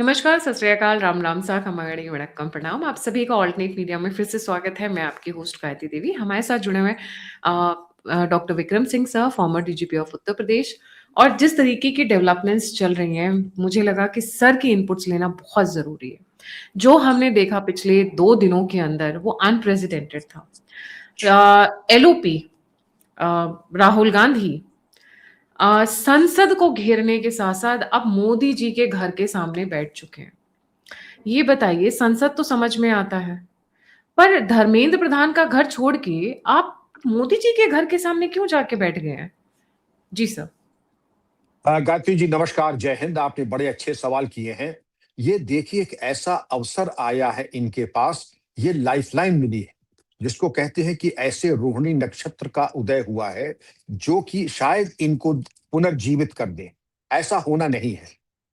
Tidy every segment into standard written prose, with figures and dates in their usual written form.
नमस्कार, सत श्री अकाल, राम राम सा, खमागणी वणक्कम प्रणाम। आप सभी का ऑल्टरनेट मीडिया में फिर से स्वागत है। मैं आपकी होस्ट गायत्री देवी। हमारे साथ जुड़े हुए doctor Vikram Singh sir, former DGP of Uttar Pradesh. और जिस तरीके की डेवलपमेंट्स चल रही हैं, मुझे लगा कि सर की इनपुट्स लेना बहुत ज़रूरी है। जो हमने देखा पिछले 2 दिनों के अंदर वो अनप्रेसिडेंटेड था। एलओपी राहुल गांधी संसद को घेरने के साथ साथ अब मोदी जी के घर के सामने बैठ चुके हैं। ये बताइए, संसद तो समझ में आता है, पर धर्मेंद्र प्रधान का घर छोड़ के आप मोदी जी के घर के सामने क्यों जाके बैठ गए हैं? जी सर। गायत्री जी नमस्कार, जय हिंद। आपने बड़े अच्छे सवाल किए हैं। ये देखिए, एक ऐसा अवसर आया है इनके पास, ये लाइफलाइन मिली है, जिसको कहते हैं कि ऐसे रोहिणी नक्षत्र का उदय हुआ है जो कि शायद इनको पुनर्जीवित कर दे। ऐसा होना नहीं है।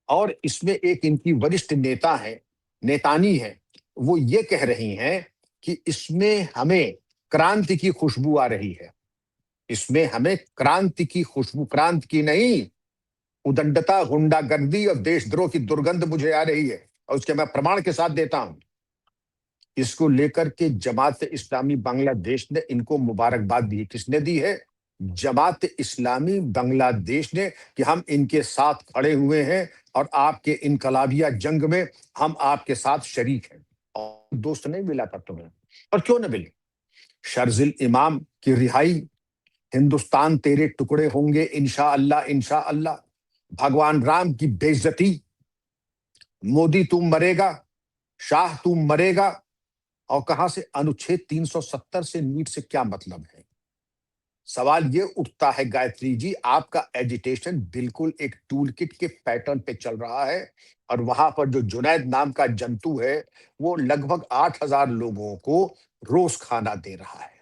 और इसमें एक इनकी वरिष्ठ नेता है, नेतानी है, वो ये कह रही हैं कि इसमें हमें क्रांति की खुशबू आ रही है। इसमें हमें क्रांति की खुशबू, क्रांति की नहीं, उदंडता, गुंडागर्दी और देशद्रोह की दुर्गंध मुझे आ रही है, और उसके मैं प्रमाण के साथ देता हूं। इसको लेकर के जमात इस्लामी बांग्लादेश ने इनको मुबारकबाद दी। किसने दी है? जमात इस्लामी बांग्लादेश ने, कि हम इनके साथ खड़े हुए हैं और आपके इनकलाबिया जंग में हम आपके साथ शरीक हैं। और दोस्त नहीं मिला था तुम्हें, और क्यों न मिले? शर्जिल इमाम की रिहाई, हिंदुस्तान तेरे टुकड़े होंगे इंशा अल्लाह, इंशा अल्लाह। भगवान राम की बेइज्जती, मोदी तुम मरेगा, शाह तुम मरेगा। और कहां से अनुच्छेद 370 से नीट से क्या मतलब है? सवाल ये उठता है गायत्री जी, आपका एजिटेशन बिल्कुल एक टूल किट के पैटर्न पे चल रहा है। और वहां पर जो जुनैद नाम का जंतु है, वो लगभग 8,000 लोगों को रोज खाना दे रहा है।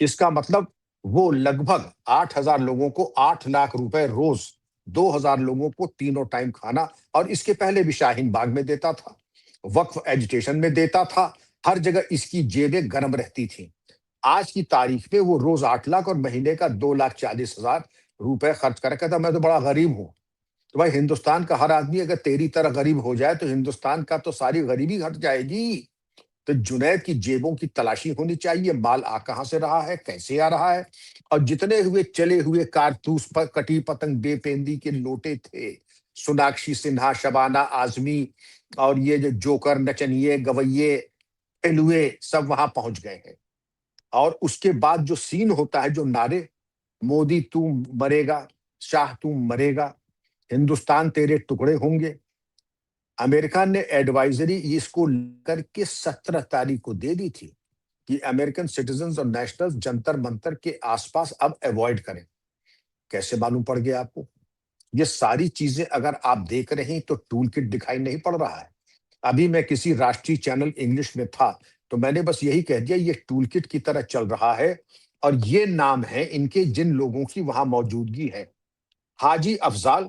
इसका मतलब वो लगभग 8,000 लोगों को 8 लाख रुपए रोज, 2,000 लोगों को तीनों टाइम खाना, और इसके पहले भी शाहीन बाग में देता था, वक्फ एजुटेशन में देता था। हर जगह इसकी जेबें गर्म रहती थी। आज की तारीख में वो रोज 8 लाख और महीने का 2,40,000 रुपए खर्च कर, कहता मैं तो बड़ा गरीब हूं। तो भाई, हिंदुस्तान का हर आदमी अगर तेरी तरह गरीब हो जाए तो हिंदुस्तान का तो सारी गरीबी हट जाएगी। तो जुनैद की जेबों की तलाशी होनी चाहिए, माल आ कहां से रहा है, कैसे आ रहा है। और जितने हुए चले हुए कारतूस पर कटी पतंग बेपेंदी के लोटे थे, सोनाक्षी सिन्हा, शबाना आजमी, और ये जो जोकर, नचनिए, गवैये, एलुए, सब वहां पहुंच गए हैं। और उसके बाद जो सीन होता है, जो नारे, मोदी तू मरेगा, शाह तू मरेगा, हिंदुस्तान तेरे टुकड़े होंगे। अमेरिका ने एडवाइजरी इसको लेकर के 17 तारीख को दे दी थी कि अमेरिकन सिटीजन्स और नेशनल्स जंतर मंतर के आसपास अब अवॉइड करें। कैसे मालूम पड़ गया आपको? ये सारी चीजें अगर आप देख रहे हैं तो टूल किट दिखाई नहीं पड़ रहा है। अभी मैं किसी राष्ट्रीय चैनल इंग्लिश में था, तो मैंने बस यही कह दिया, ये टूल किट की तरह चल रहा है। और ये नाम है इनके, जिन लोगों की वहां मौजूदगी है। हाजी अफजाल,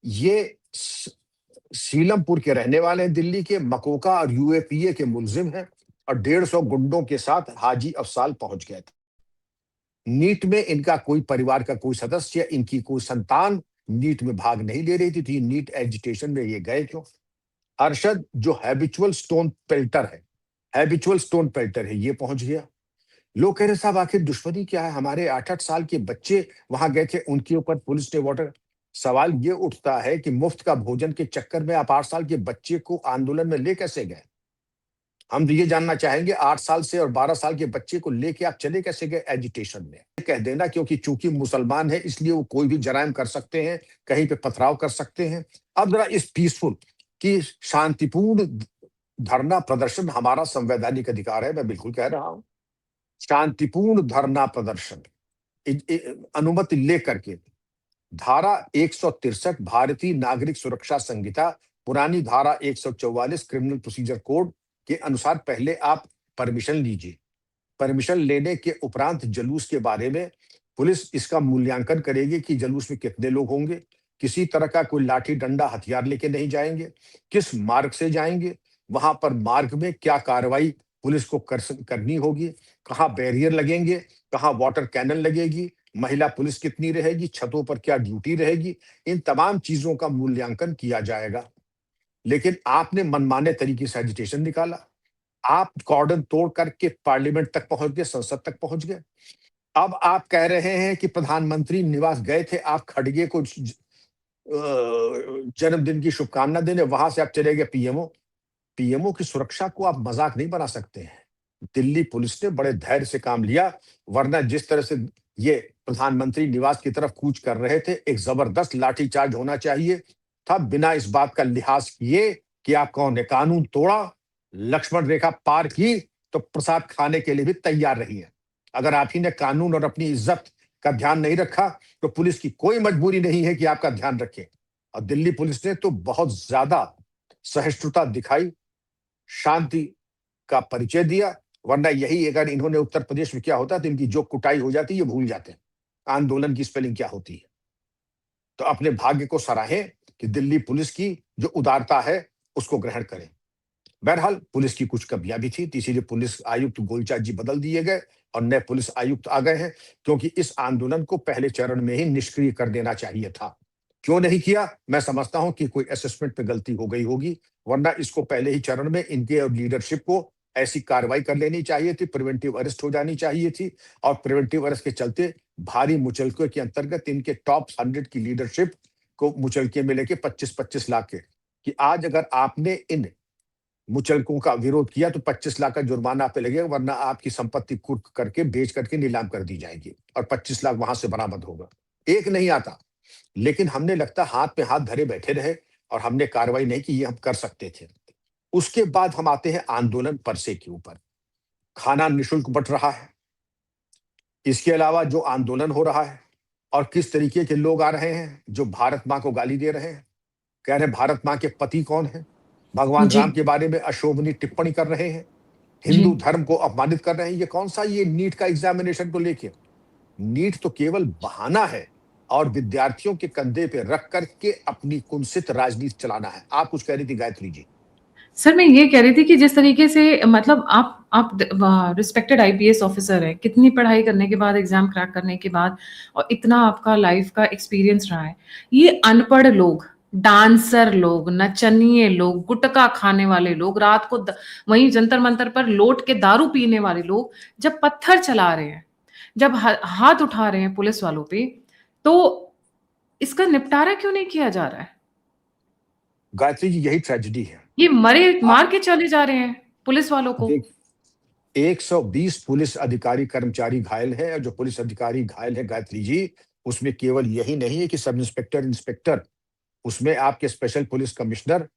ये सीलमपुर के रहने वाले हैं, दिल्ली के। मकोका और यूएपीए के मुलजिम हैं, और 150 गुंडों के साथ हाजी अफजाल पहुंच गए थे। नीट में इनका कोई परिवार का कोई सदस्य, इनकी कोई संतान नीट में भाग नहीं ले रही थी, तो ये नीट एजुटेशन में ये गए क्यों? अरशद, जो हैबिचुअल स्टोन पेल्टर है, हैबिचुअल स्टोन पेल्टर है, ये पहुंच गया। लोग कह रहे साहब आखिर दुश्मनी क्या है? हमारे 8-8 साल के बच्चे वहां गए थे, उनके ऊपर पुलिस ने वाटर। सवाल ये उठता है कि मुफ्त का भोजन के चक्कर में आप 8 साल के बच्चे को आंदोलन में ले कैसे गए? हम तो ये जानना चाहेंगे, 8 साल से और 12 साल के बच्चे को लेके आप चले कैसे गए एजुटेशन में? कह देना क्योंकि चूंकि मुसलमान है इसलिए वो कोई भी जराइम कर सकते हैं, कहीं पे पथराव कर सकते हैं। अब जरा इस पीसफुल की शांतिपूर्ण धरना प्रदर्शन हमारा संवैधानिक अधिकार है, मैं बिल्कुल कह रहा हूं। शांतिपूर्ण धरना प्रदर्शन अनुमति लेकर के, धारा 163 भारतीय नागरिक सुरक्षा संहिता, पुरानी धारा 144 क्रिमिनल प्रोसीजर कोड के अनुसार पहले आप परमिशन लीजिए। परमिशन लेने के उपरांत जुलूस के बारे में पुलिस इसका मूल्यांकन करेगी कि जुलूस में कितने लोग होंगे, किसी तरह का कोई लाठी डंडा हथियार लेके नहीं जाएंगे, किस मार्ग से जाएंगे, वहां पर मार्ग में क्या कार्रवाई पुलिस को करनी होगी, कहाँ बैरियर लगेंगे, कहाँ वाटर कैनन लगेगी, महिला पुलिस कितनी रहेगी, छतों पर क्या ड्यूटी रहेगी, इन तमाम चीजों का मूल्यांकन किया जाएगा। लेकिन आपने मनमाने तरीके से एजिटेशन निकाला। आप कॉर्डन तोड़ करके पार्लियामेंट तक पहुँच गए, संसद तक पहुँच गए। अब आप कह रहे हैं कि प्रधानमंत्री निवास गए थे आप खड़गे को जन्मदिन की शुभकामना देने, वहां से आप चले गए पीएमओ। पीएमओ की सुरक्षा को आप मजाक नहीं बना सकते हैं। दिल्ली पुलिस ने बड़े धैर्य से काम लिया, वरना जिस तरह से ये प्रधानमंत्री निवास की तरफ कूच कर रहे थे, एक जबरदस्त लाठीचार्ज होना चाहिए था, बिना इस बात का लिहाज किए कि आप कौन है। कानून तोड़ा, लक्ष्मण रेखा पार की, तो प्रसाद खाने के लिए भी तैयार रहिए। अगर आप ही ने कानून और अपनी इज्जत का ध्यान नहीं रखा, तो पुलिस की कोई मजबूरी नहीं है कि आपका ध्यान रखे। और दिल्ली पुलिस ने तो बहुत ज्यादा सहिष्णुता दिखाई, शांति का परिचय दिया, वरना यही अगर इन्होंने उत्तर प्रदेश में किया होता तो इनकी जो कुटाई हो जाती, ये भूल जाते हैं आंदोलन की स्पेलिंग क्या होती है। तो अपने भाग्य को सराहें कि दिल्ली पुलिस की जो उदारता है उसको ग्रहण करें। बहरहाल पुलिस की कुछ कमियां भी थी, तो इसीलिए पुलिस आयुक्त गोलचा जी बदल दिए गए और नए पुलिस आयुक्त आ गए हैं, क्योंकि इस आंदोलन को पहले चरण में ही निष्क्रिय कर देना चाहिए था। क्यों नहीं किया? मैं समझता हूं कि कोई असेसमेंट पे गलती हो गई होगी, वरना इसको पहले ही चरण में इनके और लीडरशिप को ऐसी कार्रवाई कर लेनी चाहिए थी, प्रिवेंटिव अरेस्ट हो जानी चाहिए थी। और प्रिवेंटिव अरेस्ट के चलते भारी मुचलके के अंतर्गत इनके टॉप 100 की लीडरशिप को मुचलके में लेके 25-25 लाख के, कि आज अगर आपने इन मुचलकों का विरोध किया तो 25 लाख का जुर्माना आप पे लगेगा, वरना आपकी संपत्ति कुर्क करके बेच करके नीलाम कर दी जाएगी और 25 लाख वहां से बरामद होगा। एक नहीं आता, लेकिन हमने लगता हाथ पे हाथ धरे बैठे रहे और हमने कार्रवाई नहीं की, ये हम कर सकते थे। उसके बाद हम आते हैं आंदोलन परसे के ऊपर। खाना निःशुल्क बंट रहा है, इसके अलावा जो आंदोलन हो रहा है और किस तरीके के लोग आ रहे हैं जो भारत माँ को गाली दे रहे हैं, कह रहे हैं भारत माँ के पति कौन है, भगवान जी, राम के बारे में अशोभनीय टिप्पणी कर रहे हैं, जी। हिंदू धर्म को अपमानित कर रहे हैं। ये कौन सा ये नीट का एग्जामिनेशन को लेके? नीट तो केवल बहाना है और विद्यार्थियों के कंधे पे रख करके अपनी कुत्सित राजनीति चलाना है। आप कुछ कह रही थी गायत्री जी। सर मैं ये कह रही थी कि जिस तरीके से मतलब आप रिस्पेक्टेड आईपीएस ऑफिसर हैं, कितनी पढ़ाई करने के बाद, एग्जाम क्रैक करने के बाद, और इतना आपका लाइफ का एक्सपीरियंस रहा है, ये अनपढ़ लोग, डांसर लोग, नचनिए लोग, गुटखा खाने वाले लोग, रात को वहीं जंतर मंतर पर लौट के दारू पीने वाले लोग जब पत्थर चला रहे हैं, जब हाथ उठा रहे हैं पुलिस वालों पे, तो इसका निपटारा क्यों नहीं किया जा रहा है? गायत्री जी, यही ट्रेजेडी है। ये आ, मार के चले जा रहे हैं पुलिस वालों को। देख, 120 पुलिस अधिकारी कर्मचारी घायल है, और जो पुलिस अधिकारी घायल है गायत्री जी, उसमें केवल यही नहीं है कि सब इंस्पेक्टर इंस्पेक्टर, उसमें आपके special police commissioner,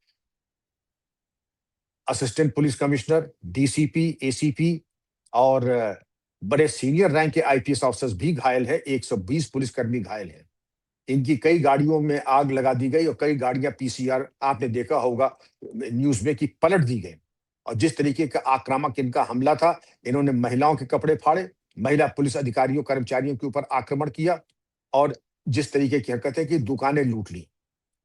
assistant police commissioner, DCP, ACP और बड़े सीनियर रैंक के आईपीएस ऑफिसर्स भी घायल है। 120 पुलिसकर्मी घायल है। इनकी कई गाड़ियों में आग लगा दी गई और कई गाड़ियां पीसीआर, आपने देखा होगा न्यूज में, कि पलट दी गई। और जिस तरीके का आक्रामक इनका हमला था, इन्होंने महिलाओं के कपड़े फाड़े, महिला पुलिस अधिकारियों कर्मचारियों के ऊपर आक्रमण किया और जिस तरीके की हरकत है कि दुकानें लूट ली।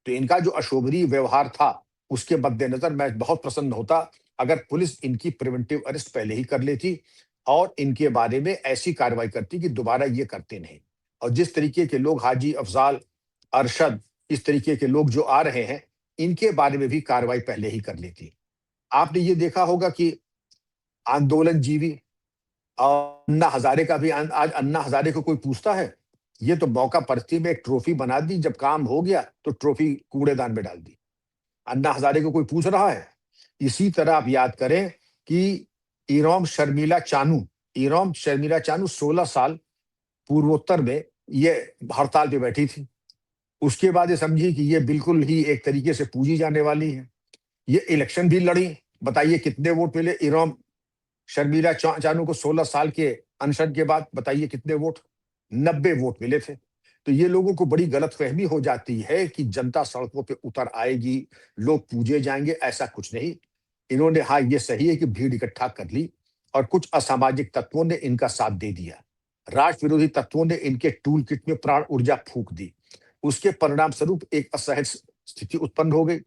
तो इनका जो अशोभनीय व्यवहार था, उसके मद्देनजर मैं बहुत प्रसन्न होता अगर पुलिस इनकी प्रिवेंटिव अरेस्ट पहले ही कर लेती और इनके बारे में ऐसी कार्रवाई करती कि दोबारा ये करते नहीं। और जिस तरीके के लोग हाजी अफजाल, अरशद, इस तरीके के लोग जो आ रहे हैं, इनके बारे में भी कार्रवाई पहले ही कर लेती। आपने ये देखा होगा कि आंदोलन जीवी और अन्ना हजारे का भी आज अन्ना हजारे को कोई पूछता है? ये तो मौका परस्ती में एक ट्रॉफी बना दी, जब काम हो गया तो ट्रॉफी कूड़ेदान में डाल दी। अन्ना हजारे को कोई पूछ रहा है? इसी तरह आप याद करें कि इरोम शर्मिला चानू 16 साल पूर्वोत्तर में ये हड़ताल पे बैठी थी। उसके बाद ये समझी कि ये बिल्कुल ही एक तरीके से पूजी जाने वाली है। ये इलेक्शन भी लड़ी। बताइए कितने वोट मिले इरोम शर्मिला चानू को 16 साल के अनशन के बाद? बताइए कितने वोट? 90 वोट मिले थे। तो ये लोगों को बड़ी गलतफहमी हो जाती है कि जनता सड़कों पे उतर आएगी, लोग पूजे जाएंगे, ऐसा कुछ नहीं। इन्होंने, हाँ ये सही है कि भीड़ इकट्ठा कर ली और कुछ असामाजिक तत्वों ने इनका साथ दे दिया। राष्ट्र विरोधी तत्वों ने इनके टूल किट में प्राण ऊर्जा फूंक दी। उसके परिणाम स्वरूप एक असहज स्थिति उत्पन्न हो गई।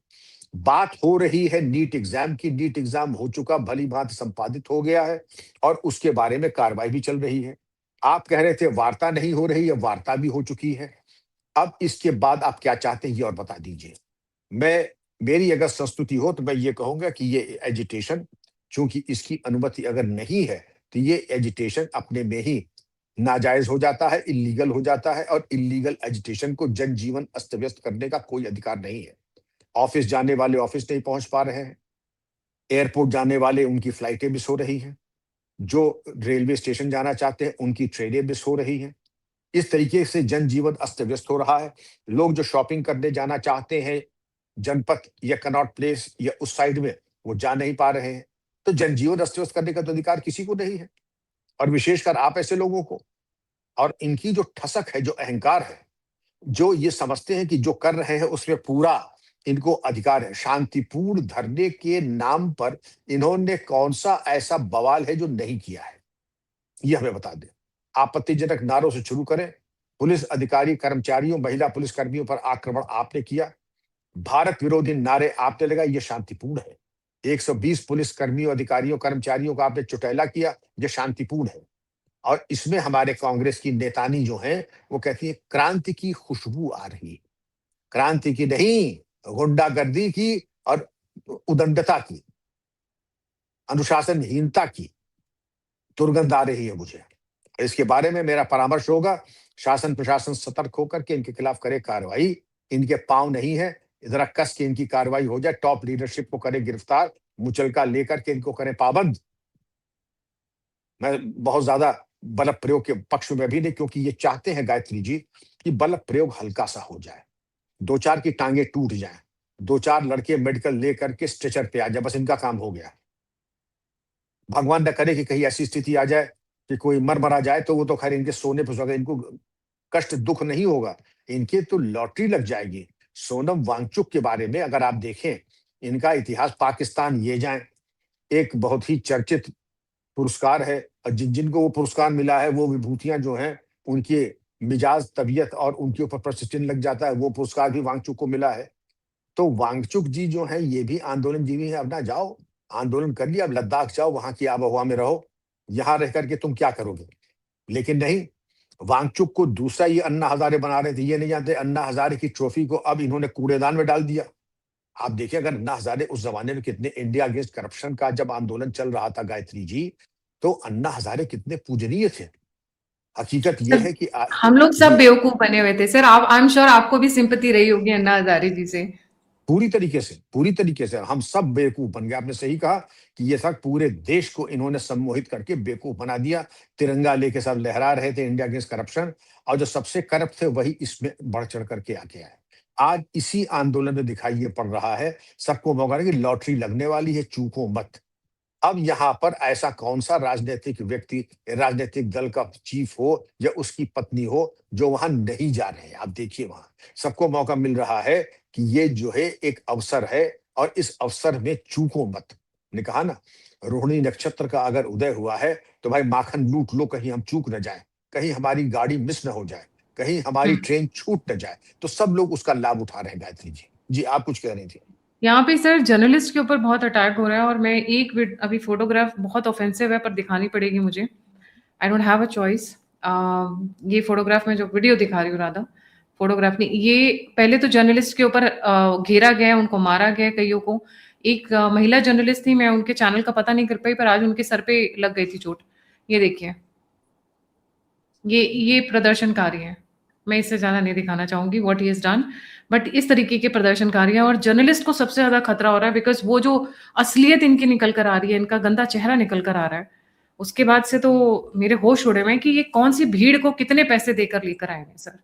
बात हो रही है नीट एग्जाम की। नीट एग्जाम हो चुका, भली भांति संपादित हो गया है और उसके बारे में कार्रवाई भी चल रही है। आप कह रहे थे वार्ता नहीं हो रही है, वार्ता भी हो चुकी है। अब इसके बाद आप क्या चाहते हैं ये और बता दीजिए। मैं मेरी अगर संस्तुति हो तो मैं ये कहूंगा कि ये एजिटेशन, चूंकि इसकी अनुमति अगर नहीं है, तो ये एजिटेशन अपने में ही नाजायज हो जाता है, इलीगल हो जाता है, और इलीगल एजिटेशन को जनजीवन अस्त व्यस्त करने का कोई अधिकार नहीं है। ऑफिस जाने वाले ऑफिस नहीं पहुंच पा रहे हैं, एयरपोर्ट जाने वाले उनकी फ्लाइटें मिस हो रही हैं, जो रेलवे स्टेशन जाना चाहते हैं उनकी ट्रेनें मिस हो रही हैं। इस तरीके से जनजीवन अस्त व्यस्त हो रहा है। लोग जो शॉपिंग करने जाना चाहते हैं जनपथ या कनॉट प्लेस या उस साइड में, वो जा नहीं पा रहे हैं। तो जनजीवन अस्त व्यस्त करने का तो अधिकार किसी को नहीं है, और विशेषकर आप ऐसे लोगों को। और इनकी जो ठसक है, जो अहंकार है, जो ये समझते हैं कि जो कर रहे हैं उसमें पूरा इनको अधिकार है। शांतिपूर्ण धरने के नाम पर इन्होंने कौन सा ऐसा बवाल है जो नहीं किया है, ये हमें बता दें। आपत्तिजनक नारों से शुरू करें, पुलिस अधिकारी कर्मचारियों, महिला पुलिस कर्मियों पर आक्रमण आपने किया, भारत विरोधी नारे आपने लगाए, ये शांतिपूर्ण है। 120 पुलिस कर्मियों, अधिकारियों, कर्मचारियों का आपने चुटैला किया, ये शांतिपूर्ण है। और इसमें हमारे कांग्रेस की नेतानी जो है, वो कहती है क्रांति की खुशबू आ रही है। क्रांति की नहीं, गुंडागर्दी की और उदंडता की, अनुशासनहीनता की दुर्गंध आ रही है मुझे। इसके बारे में मेरा परामर्श होगा, शासन प्रशासन सतर्क होकर के इनके खिलाफ करे कार्रवाई। इनके पांव नहीं है, जरा कस के इनकी कार्रवाई हो जाए, टॉप लीडरशिप को करे गिरफ्तार, मुचलका लेकर के इनको करे पाबंद। मैं बहुत ज्यादा बल प्रयोग के पक्ष में भी नहीं, क्योंकि ये चाहते हैं गायत्री जी कि बल प्रयोग हल्का सा हो जाए, दो चार की टांगे टूट जाएं, दो चार लड़के मेडिकल लेकर के स्ट्रेचर पे आ जाए, बस इनका काम हो गया। भगवान न करे कि कहीं ऐसी स्थिति आ जाए कि कोई मर मरा जाए, तो वो तो खैर इनके सोने पर सुहागा, इनको कष्ट दुख नहीं होगा, इनके तो लॉटरी लग जाएगी। सोनम वांगचुक के बारे में अगर आप देखें, इनका इतिहास पाकिस्तान ये जाए, एक बहुत ही चर्चित पुरस्कार है, और जिन जिनको वो पुरस्कार मिला है वो विभूतियां जो हैं, उनके मिजाज, तबीयत और उनके ऊपर प्रतिष्ठिन लग जाता है, वो पुरस्कार भी वांगचुक को मिला है। तो वांगचुक जी जो है, ये भी आंदोलन जीवी है। अब ना जाओ, आंदोलन कर लिया, अब लद्दाख जाओ, वहां की आबो हवा में रहो, यहाँ रह करके तुम क्या करोगे। लेकिन नहीं, वांगचुक को दूसरा ये अन्ना हजारे बना रहे थे, ये नहीं जानते अन्ना हजारे की ट्रॉफी को अब इन्होंने कूड़ेदान में डाल दिया। आप देखिए, अगर अन्ना हजारे उस जमाने में कितने इंडिया अगेंस्ट करप्शन का जब आंदोलन चल रहा था गायत्री जी, तो अन्ना हजारे कितने पूजनीय थे। हकीकत ये सर, है कि हम लोग सब जी, बेवकूफ बने हुए थे सर। आप, आई एम श्योर आपको भी सिंपैथी रही होगी अन्ना हजारे जी से। पूरी तरीके से हम सब बेवकूफ बन गए। आपने सही कहा कि ये सब पूरे देश को इन्होंने सम्मोहित करके बेवकूफ बना दिया। तिरंगा लेके सब लहरा रहे थे, इंडिया अगेंस्ट करप्शन, और जो सबसे करप्ट थे वही इसमें बढ़ चढ़ करके आके आए। आज इसी आंदोलन में दिखाई ये पड़ रहा है, सबको मौका है कि लॉटरी लगने वाली है, चूको मत। अब यहाँ पर ऐसा कौन सा राजनीतिक व्यक्ति, राजनीतिक दल का चीफ हो या उसकी पत्नी हो, जो वहां नहीं जा रहे हैं। आप देखिए, वहां सबको मौका मिल रहा है कि ये जो है एक अवसर है, और इस अवसर में चूको मत। ने कहा ना, रोहिणी नक्षत्र का अगर उदय हुआ है, तो भाई माखन लूट लो, कहीं हम चूक न जाए, कहीं हमारी गाड़ी मिस न हो जाए, कहीं हमारी हम्म। ट्रेन छूट न जाए। तो सब लोग उसका लाभ उठा रहे हैं। गायत्री जी, जी आप कुछ कह रही थी। यहाँ पे सर जर्नलिस्ट के ऊपर बहुत अटैक हो रहा है, और मैं अभी फोटोग्राफ बहुत ऑफेंसिव है पर दिखानी पड़ेगी मुझे। I don't have a choice. ये फोटोग्राफ में जो वीडियो दिखा रही हूँ, राधा फोटोग्राफ नहीं, ये पहले तो जर्नलिस्ट के ऊपर घेरा गया, उनको मारा गया कईयों को। एक महिला जर्नलिस्ट थी, मैं उनके चैनल का पता नहीं कर पाई, पर आज उनके सर पे लग गई थी चोट। ये देखिए, ये प्रदर्शनकारी है। मैं इससे ज्यादा नहीं दिखाना चाहूंगी what he is done, but इस तरीके के प्रदर्शनकारी हैं, और जर्नलिस्ट को सबसे ज्यादा खतरा हो रहा है, बिकॉज वो जो असलियत इनकी निकल कर आ रही है, इनका गंदा चेहरा निकल कर आ रहा है। उसके बाद से तो मेरे होश उड़े हुए हैं कि ये कौन सी भीड़ को कितने पैसे देकर लेकर आए हैं सर।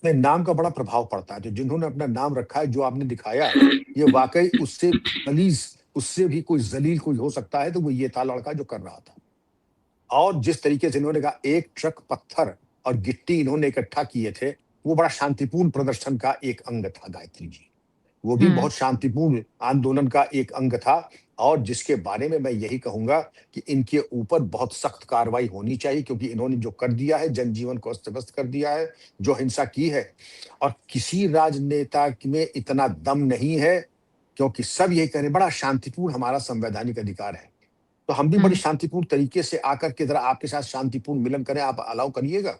नहीं, नाम का बड़ा प्रभाव पड़ता है। जो जिन्होंने अपना नाम रखा है, जो आपने दिखाया, ये वाकई उससे गलीज, उससे भी कोई जलील कोई हो सकता है, तो वो ये था लड़का जो कर रहा था। और जिस तरीके से इन्होंने कहा, एक ट्रक पत्थर और गिट्टी इन्होंने इकट्ठा किए थे, वो बड़ा शांतिपूर्ण प्रदर्शन का एक अंग था गायत्री जी। वो भी हम्म। बहुत शांतिपूर्ण आंदोलन का एक अंग था। और जिसके बारे में मैं यही कहूंगा कि इनके ऊपर बहुत सख्त कार्रवाई होनी चाहिए, क्योंकि इन्होंने जो कर दिया है, जनजीवन को अस्त व्यस्त कर दिया है, जो हिंसा की है। और किसी राजनेता में इतना दम नहीं है, क्योंकि सब यही कह रहे हैं, बड़ा शांतिपूर्ण हमारा संवैधानिक अधिकार है, तो हम भी बड़ी हम्म। शांतिपूर्ण तरीके से आकर के जरा आपके साथ शांतिपूर्ण मिलन करें। आप अलाउ करिएगा?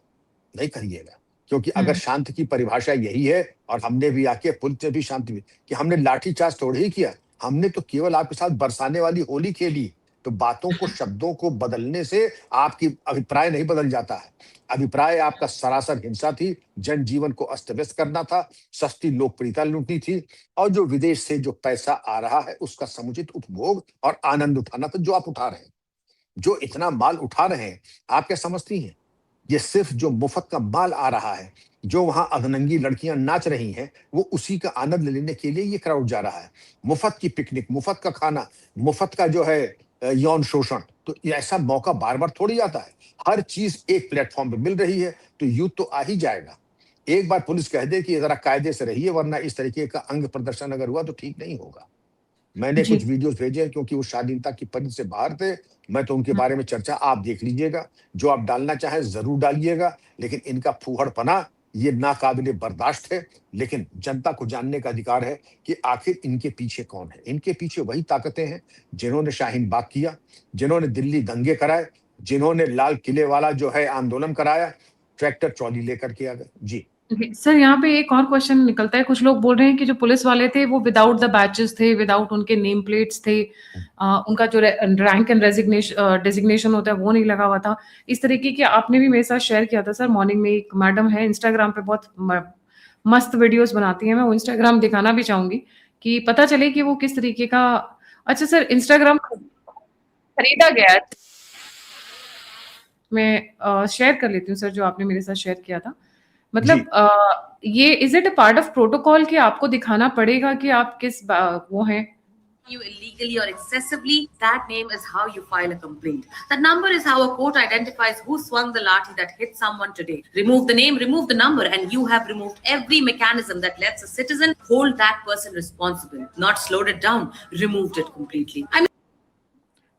नहीं करिएगा। क्योंकि अगर हुँ। शांति की परिभाषा यही है, और हमने भी आके पुलिस ने भी शांति भी, कि हमने लाठीचार्ज थोड़ी ही किया, हमने तो केवल आपके साथ बरसाने वाली होली खेली। तो बातों को, शब्दों को बदलने से आपकी अभिप्राय नहीं बदल जाता है। अभिप्राय आपका सरासर हिंसा थी, जनजीवन को अस्त-व्यस्त करना था, सस्ती लोकप्रियता लूटनी थी, और जो विदेश से जो पैसा आ रहा है उसका समुचित उपभोग और आनंद उठाना था, जो आप उठा रहे हैं। जो इतना माल उठा रहे हैं, आप क्या समझती हैं? ये सिर्फ जो मुफ्त का माल आ रहा है, जो वहां अधनंगी लड़कियां नाच रही हैं, वो उसी का आनंद लेने के लिए ये क्राउड जा रहा है। मुफ्त की पिकनिक, मुफ्त का खाना, मुफ्त का जो है यौन शोषण, तो ये ऐसा मौका बार बार थोड़ी आता है। हर चीज एक प्लेटफॉर्म पे मिल रही है, तो यूथ तो आ ही जाएगा। एक बार पुलिस कह दे कि जरा कायदे से रहिए, वरना इस तरीके का अंग प्रदर्शन अगर हुआ तो ठीक नहीं होगा। मैंने जी। कुछ वीडियोस भेजे हैं, क्योंकि वो शालीनता की परिधि से बाहर थे। मैं तो उनके हुँ। बारे में चर्चा आप देख लीजिएगा। जो आप डालना चाहें ज़रूर डालिएगा, लेकिन इनका फूहड़पना ये नाकाबिले बर्दाश्त है। लेकिन जनता को जानने का अधिकार है कि आखिर इनके पीछे कौन है। इनके पीछे वही ताकतें हैं जिन्होंने शाहीन बाग किया, जिन्होंने दिल्ली दंगे कराए, जिन्होंने लाल किले वाला जो है आंदोलन कराया, ट्रैक्टर ट्रॉली लेकर के आ गए। जी। जी, सर यहाँ पे एक और क्वेश्चन निकलता है, कुछ लोग बोल रहे हैं कि जो पुलिस वाले थे वो विदाउट द बैचेस थे, विदाउट उनके नेम प्लेट्स थे, उनका जो रैंक एंड डेजिग्नेशन होता है वो नहीं लगा हुआ था। इस तरीके की आपने भी मेरे साथ शेयर किया था सर, मॉर्निंग में एक मैडम है इंस्टाग्राम पे बहुत मस्त वीडियोस बनाती हैं, मैं वो इंस्टाग्राम दिखाना भी चाहूंगी कि पता चले कि वो किस तरीके का। अच्छा सर, इंस्टाग्राम खरीदा गया है। मैं शेयर कर लेती हूँ सर जो आपने मेरे साथ शेयर किया था। जी। मतलब ये is it a part of protocol कि आपको दिखाना पड़ेगा कि आप किस वो हैं? You illegally or excessively, that name is how you file a complaint. That number is how a court identifies who swung the lathi that hit someone today. Remove the name, remove the number, and you have removed every mechanism that lets a citizen hold that person responsible. Not slowed it down, removed it completely. I mean,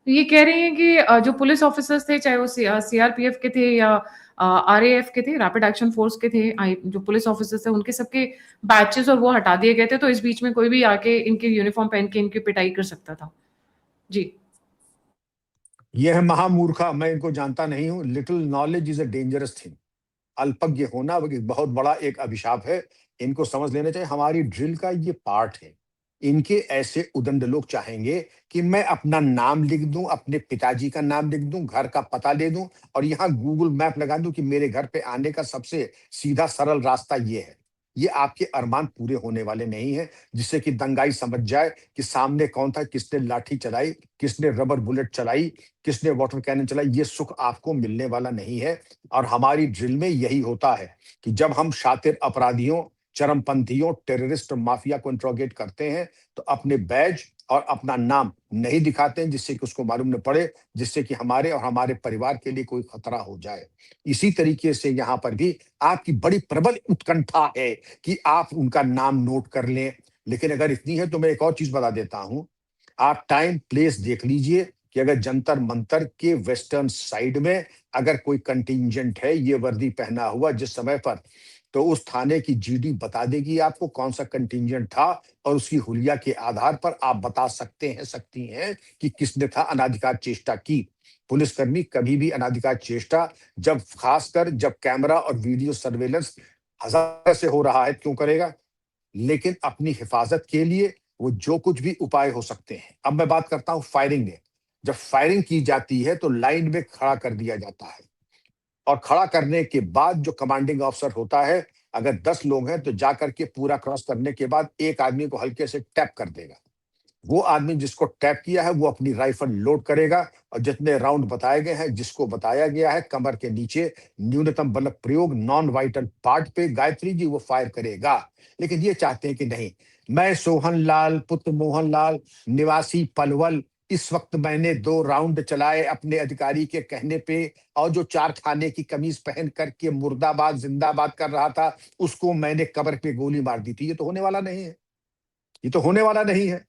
ये कह रही हैं कि जो police officers थे, चाहे वो CRPF के थे या आरएएफ के थे, रैपिड एक्शन फोर्स के थे, जो पुलिस ऑफिसर्स थे, उनके सबके बैचेस और वो हटा दिए गए थे, तो इस बीच में कोई भी आके इनके यूनिफॉर्म पहन के इनकी पिटाई कर सकता था। जी। ये है महामूर्खा, मैं इनको जानता नहीं हूँ। Little knowledge is a dangerous thing. अल्पज्ञ होना वो एक बहुत बड़ा एक अभिशाप है। इनको समझ लेना चाहिए, हमारी ड्रिल का ये पार्ट है। इनके ऐसे उदंड लोग चाहेंगे कि मैं अपना नाम लिख दूं, अपने पिताजी का नाम लिख दूं, घर का पता ले दूं, और यहाँ गूगल मैप लगा दूं कि मेरे घर पे आने का सबसे सीधा सरल रास्ता ये है। ये आपके अरमान पूरे होने वाले नहीं है, जिससे कि दंगाई समझ जाए कि सामने कौन था, किसने लाठी चलाई, किसने रबर बुलेट चलाई, किसने वाटर कैनन चलाई। ये सुख आपको मिलने वाला नहीं है। और हमारी ड्रिल में यही होता है कि जब हम शातिर अपराधियों, चरमपंथियों, टेररिस्ट और माफिया को इंट्रोगेट करते हैं, तो अपने बैज और अपना नाम नहीं दिखाते हैं, जिससे कि उसको मालूम न पड़े, जिससे कि हमारे और हमारे परिवार के लिए कोई खतरा हो जाए। इसी तरीके से यहाँ पर भी आपकी बड़ी प्रबल उत्कंठा है कि आप उनका नाम नोट कर लें। लेकिन अगर इतनी है तो मैं एक और चीज बता देता हूं। आप टाइम प्लेस देख लीजिए कि अगर जंतर मंतर के वेस्टर्न साइड में अगर कोई कंटिंजेंट है ये वर्दी पहना हुआ जिस समय पर, तो उस थाने की जीडी बता देगी आपको कौन सा कंटिंजेंट था, और उसकी हुलिया के आधार पर आप बता सकते हैं, सकती हैं कि किसने था अनाधिकार चेष्टा की। पुलिसकर्मी कभी भी अनाधिकार चेष्टा, जब खासकर जब कैमरा और वीडियो सर्वेलेंस हजार से हो रहा है, क्यों करेगा? लेकिन अपनी हिफाजत के लिए वो जो कुछ भी उपाय हो सकते हैं। अब मैं बात करता हूं फायरिंग में। जब फायरिंग की जाती है तो लाइन में खड़ा कर दिया जाता है, और खड़ा करने के बाद जो कमांडिंग ऑफिसर होता है, अगर 10 लोग हैं तो जाकर के पूरा क्रॉस करने के बाद एक आदमी को हल्के से टैप कर देगा। वो आदमी जिसको टैप किया है वो अपनी राइफल लोड करेगा, और जितने राउंड बताए गए हैं, जिसको बताया गया है कमर के नीचे न्यूनतम बल प्रयोग नॉन वाइटल पार्ट पे गायत्री जी वो फायर करेगा। लेकिन ये चाहते हैं कि नहीं, मैं सोहन लाल पुत्र मोहन लाल निवासी पलवल, इस वक्त मैंने 2 राउंड चलाए अपने अधिकारी के कहने पे, और जो 4 खाने की कमीज पहन करके मुर्दाबाद जिंदाबाद कर रहा था उसको मैंने कमर पे गोली मार दी थी। ये तो होने वाला नहीं है। ये तो होने वाला नहीं है।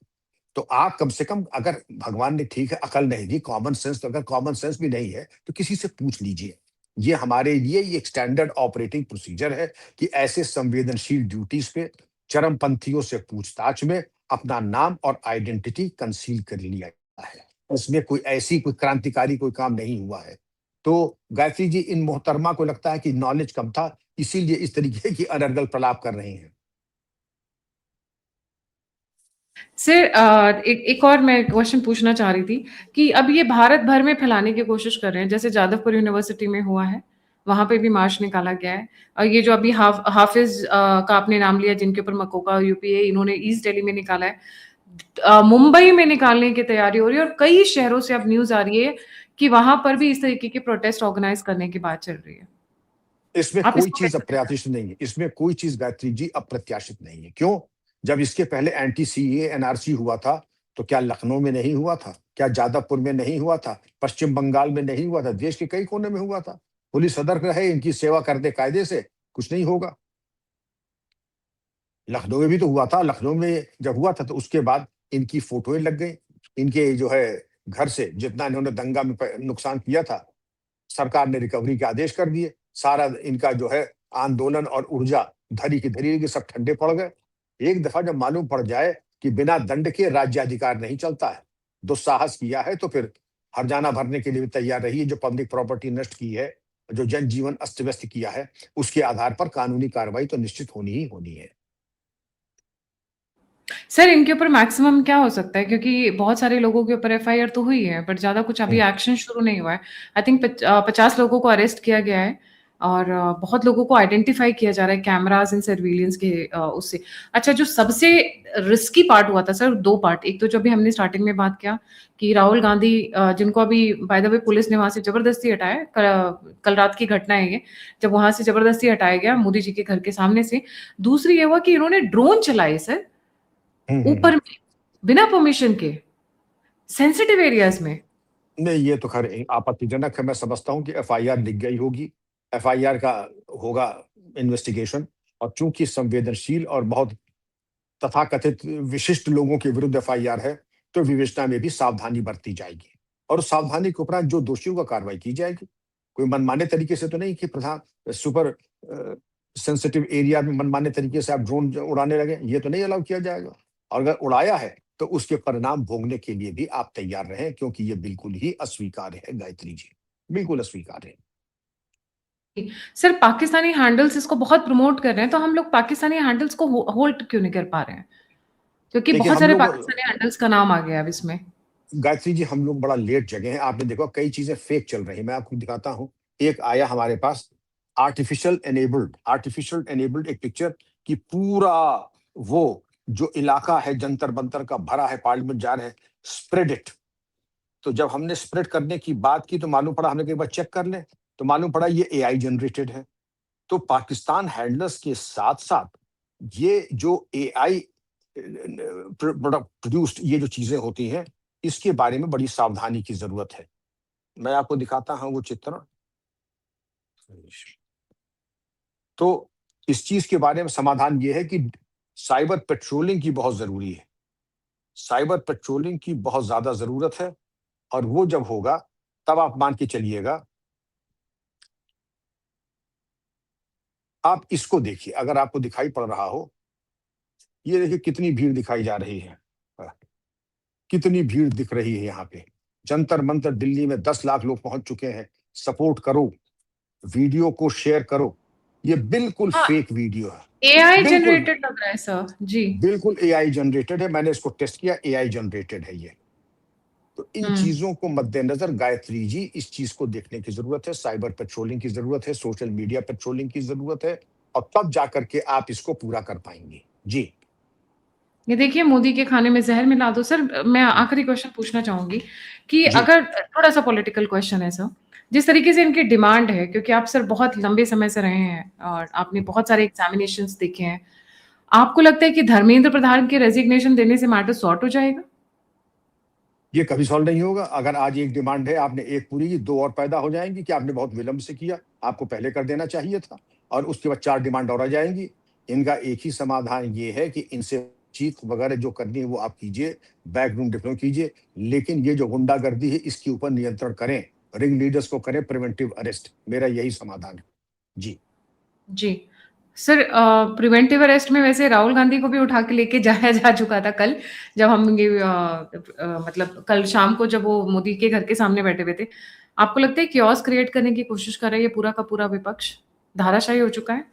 तो आप कम से कम, अगर भगवान ने ठीक है अकल नहीं दी, कॉमन सेंस, तो अगर कॉमन सेंस भी नहीं है तो किसी से पूछ लीजिए। ये हमारे लिए ये एक स्टैंडर्ड ऑपरेटिंग प्रोसीजर है कि ऐसे संवेदनशील ड्यूटीज पे चरमपंथियों से पूछताछ में अपना नाम और आइडेंटिटी कंसील कर लिया जाता है। उसमें कोई ऐसी कोई क्रांतिकारी कोई काम नहीं हुआ है। तो गायत्री जी, इन मोहतरमा को लगता है कि नॉलेज कम था, इसीलिए इस तरीके की अनर्गल प्रलाप कर रही हैं। सर एक और मैं क्वेश्चन पूछना चाह रही थी कि अब ये भारत भर में फैलाने की कोशिश कर रहे हैं, जैसे जादवपुर यूनिवर्सिटी में हुआ है, वहाँ पे भी मार्च निकाला गया है। और ये जो अभी हाफिज़ का आपने नाम लिया जिनके ऊपर मकोका यूपीए इन्होंने ईस्ट दिल्ली में निकाला है। मुंबई में निकालने की तैयारी हो रही है और कई शहरों से अब न्यूज़ आ रही है कि वहाँ पर भी इस तरीके के प्रोटेस्ट ऑर्गेनाइज़ करने की बात चल रही है। इसमें आप कोई इसको चीज़ कैसे देखते हैं? अप्रत्याशित नहीं है। इसमें कोई चीज़ गायत्री जी अप्रत्याशित नहीं है। क्यों? जब इसके पहले एंटी सीएए एनआरसी हुआ था, तो क्या लखनऊ में नहीं हुआ था? क्या जादवपुर में नहीं हुआ था? पश्चिम बंगाल में नहीं हुआ था? देश के कई कोने में हुआ था। पुलिस सतर्क रहे, इनकी सेवा कर दे कायदे से, कुछ नहीं होगा। लखनऊ में भी तो हुआ था। लखनऊ में जब हुआ था तो उसके बाद इनकी फोटोएँ लग गई। इनके जो है घर से जितना इन्होंने दंगा में प नुकसान किया था, सरकार ने रिकवरी के आदेश कर दिए। सारा इनका जो है आंदोलन और ऊर्जा धरी की धरी के सब ठंडे पड़ गए। एक दफा जब मालूम पड़ जाए कि बिना दंड के राज्याधिकार नहीं चलता है, दुस्साहस किया है तो फिर हर्जाना भरने के लिए भी तैयार रहिए। जो पब्लिक प्रॉपर्टी नष्ट की है, जो जनजीवन अस्त-व्यस्त किया है, उसके आधार पर कानूनी कार्रवाई तो निश्चित होनी ही होनी है। सर इनके ऊपर मैक्सिमम क्या हो सकता है? क्योंकि बहुत सारे लोगों के ऊपर एफआईआर तो हुई है, बट ज़्यादा कुछ अभी हुँ। एक्शन शुरू नहीं हुआ है। आई थिंक 50 लोगों को अरेस्ट किया गया है और बहुत लोगों को आइडेंटिफाई किया जा रहा है कैमराज़ एंड सर्विलेंस के उससे। अच्छा जो सबसे रिस्की पार्ट हुआ था सर 2 पार्ट, एक तो जो अभी हमने स्टार्टिंग में बात किया कि राहुल गांधी जिनको अभी बाय द वे पुलिस ने वहाँ से ज़बरदस्ती हटाया है। कल रात की घटना है ये, जब वहाँ से ज़बरदस्ती हटाया गया मोदी जी के घर के सामने से। दूसरी ये हुआ कि इन्होंने ड्रोन चलाए सर। हुँ, हुँ, हुँ। ऊपर में, बिना परमिशन के, सेंसिटिव एरियाज़ में। नहीं, ये तो खैर आपत्तिजनक है। मैं समझता हूँ कि एफआईआर लिख गई होगी। एफआईआर का होगा इन्वेस्टिगेशन, और चूँकि संवेदनशील और बहुत तथाकथित विशिष्ट लोगों के विरुद्ध एफआईआर है, तो विवेचना में भी सावधानी बरती जाएगी और उस सावधानी के उपरांत जो दोषियों का कार्रवाई की जाएगी। कोई मनमाने तरीके से तो नहीं कि सुपर सेंसिटिव एरिया में मनमाने तरीके से आप ड्रोन उड़ाने लगे, ये तो नहीं अलाउ किया जाएगा। और अगर उड़ाया है, तो उसके परिणाम भोगने के लिए भी आप तैयार रहें, क्योंकि ये बिल्कुल ही अस्वीकार्य है गायत्री जी, बिल्कुल अस्वीकार्य है। सर पाकिस्तानी हैंडल्स इसको बहुत प्रमोट कर रहे हैं, तो हम लोग पाकिस्तानी हैंडल्स को होल्ड क्यों नहीं कर पा रहे हैं? क्योंकि देखिए बहुत हम सारे लोग पाकिस्तानी हैंडल्स का नाम आ गया अब इसमें। गायत्री जी, हम लोग बड़ा लेट जगे हैं। आपने देखा कई चीज़ें फेक चल रही हैं, मैं आपको दिखाता हूँ। एक आया हमारे पास आर्टिफ़िशियल एनेबल्ड एक पिक्चर कि पूरा वो जो इलाका है जंतर-मंतर का भरा है, पार्लियामेंट जा रहे हैं, स्प्रेड इट। तो जब हमने स्प्रेड करने की बात की तो मालूम पड़ा, हमने कहा एक बार चेक कर लें, तो मालूम पड़ा ये एआई जनरेटेड है। तो पाकिस्तान हैंडलर्स के साथ-साथ ये जो एआई प्रोड्यूस्ड ये जो चीज़ें होती हैं, इसके बारे में बड़ी सावधानी की ज़रूरत है। मैं आपको दिखाता हूँ वो चित्रण। तो इस चीज़ के बारे में समाधान ये है कि साइबर पेट्रोलिंग की बहुत ज़रूरी है। साइबर पेट्रोलिंग की बहुत ज़्यादा ज़रूरत है, और वो जब होगा, तब आप मान के चलिएगा। आप इसको देखिए, अगर आपको दिखाई पड़ रहा हो, ये देखिए कितनी भीड़ दिखाई जा रही है। कितनी भीड़ दिख रही है यहाँ पे। जंतर-मंतर दिल्ली में 10 लाख लोग पहुँच चुके हैं। सपोर्ट करो, वीडियो को शेयर करो। ये बिल्कुल हाँ, फेक वीडियो है। एआई बिल्कुल, जनरेटेड लग रहा है सर। जी। बिल्कुल एआई जनरेटेड है। मैंने इसको टेस्ट किया, एआई जनरेटेड है ये। तो इन हुँ। चीज़ों को मद्देनज़र गायत्री जी, इस चीज़ को देखने की ज़रूरत है, साइबर पेट्रोलिंग की ज़रूरत है, सोशल मीडिया पेट्रोलिंग की ज़रूरत है, और तब जाकर के आप इसको पूरा कर पाएँगे। जी। ये देखिए मोदी के खाने में ज़हर मिला दो। सर मैं आखिरी क्वेश्चन पूछना चाहूँगी कि जी। अगर थोड़ा-सा पॉलिटिकल क्वेश्चन है सर, जिस तरीके से इनकी डिमांड है क्योंकि आप सर बहुत लंबे समय से रहे हैं और आपने बहुत सारे एग्ज़ामिनेशंस देखे हैं। आपको लगता है कि धर्मेंद्र प्रधान के रेज़िग्नेशन देने से मैटर सॉर्ट हो जाएगा? ये कभी सॉल्व नहीं होगा। अगर आज एक डिमांड है, आपने एक पूरी की, 2 और पैदा हो जाएँगी कि आपने बहुत विलंब से किया, आपको पहले कर देना चाहिए था, और उसके बाद 4 डिमांड और आ जाएँगी। इनका एक ही समाधान ये है कि इनसे बातचीत वगैरह जो करनी है वो आप कीजिए, बैकरूम डिप्लोमा कीजिए, लेकिन ये जो गुंडागर्दी है इसके ऊपर नियंत्रण करें, रिंग लीडर्स को करें प्रिवेंटिव अरेस्ट। मेरा यही समाधान है। जी। जी। सर प्रिवेंटिव अरेस्ट में वैसे राहुल गांधी को भी उठा के लेके जाया जा चुका था कल, जब हम ये मतलब कल शाम को जब वो मोदी के घर के सामने बैठे हुए थे। आपको लगता है कियोस्क क्रिएट करने की कोशिश कर रहा है ये पूरा का पूरा विपक्ष? धाराशायी हो चुका है।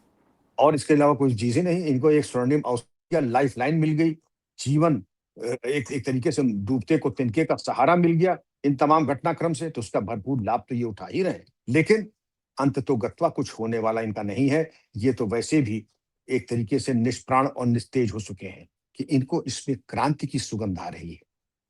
और इसके अलावा कोई चीज़ ही नहीं। इनको एक स्वर्णिम अवसर या लाइफ़लाइन मिल गई। जीवन एक एक तरीके से डूबते को तिनके का सहारा मिल गया इन तमाम घटनाक्रम से, तो उसका भरपूर लाभ तो ये उठा ही रहे हैं। लेकिन अंततोगत्वा कुछ होने वाला इनका नहीं है। ये तो वैसे भी एक तरीके से निष्प्राण और निस्तेज हो चुके हैं कि इनको इसमें क्रांति की सुगंध आ रही है।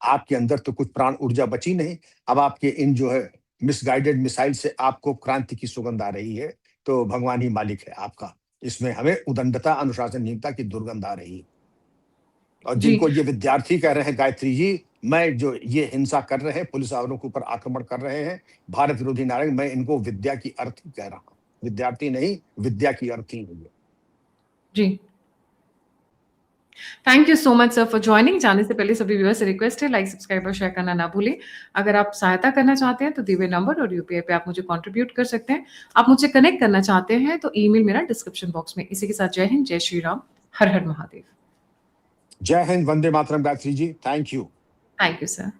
आपके अंदर तो कुछ प्राण ऊर्जा बची नहीं। अब आपके इन जो है मिसगाइडेड मिसाइल से आपको क्रांति की सुगंध आ रही है, तो भगवान ही मालिक है आपका। इसमें हमें उदंडता, अनुशासनहीनता की दुर्गंध आ रही है। और जी। जिनको ये विद्यार्थी कह रहे हैं गायत्री जी, मैं जो ये हिंसा कर रहे हैं, पुलिस वालों के ऊपर आक्रमण कर रहे हैं, भारत विरोधी नारे, मैं इनको विद्या की अर्थी कह रहा हूँ। विद्यार्थी नहीं, विद्या की अर्थी है ये। जी। Thank you so much sir for joining. जाने से पहले सभी व्यूअर्स से रिक्वेस्ट है, लाइक, सब्सक्राइब और शेयर करना ना भूलें। अगर आप सहायता करना चाहते हैं तो दिए हुए नंबर और यूपीआई पे आप मुझे कंट्रीब्यूट कर सकते हैं। आप मुझसे कनेक्ट करना चाहते हैं तो ईमेल मेरा डिस्क्रिप्शन बॉक्स में। इसी के साथ जय हिंद, जय श्री राम, हर हर महादेव। जय हिंद, वंदे मातरम Gayatri ji, thank you. Thank you sir.